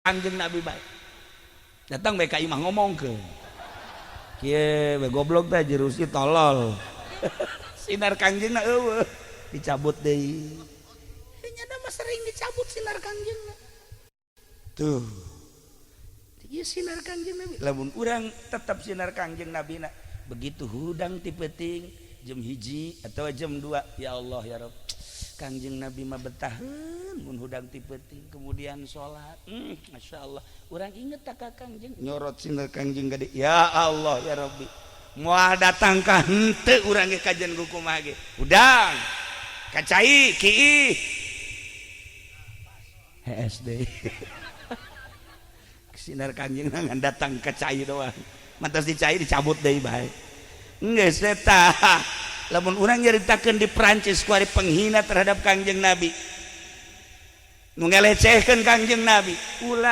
Kangjeng Nabi baik datang baik ka imah ngomong ke kieu we goblok teh jerusi tolol sinar kangjengna eueuh dicabut deui nya mah sering dicabut sinar kangjengna tuh ieu sinar kangjeng Nabi lamun urang tetap sinar kangjeng Nabi na begitu hudang ti peuting jam 1 atau jam 2 ya Allah ya Rabb Kangjeng Nabi mah betaheun mun hudang ti peuting kemudian salat Masya Allah urang inget tak ka Kangjeng nyorot sinar Kangjeng gede ya Allah ya Rabbi moal datang ka henteu urang ge kajian kumaha ge hudang kacai kiih SD sinar Kangjeng ngan datang kacai doang mantas dicai dicabut deui bae geus eta lamun urang nyaritakeun di Prancis ku ari penghina terhadap Kangjeng Nabi nu ngelecehkeun Kangjeng Nabi ulah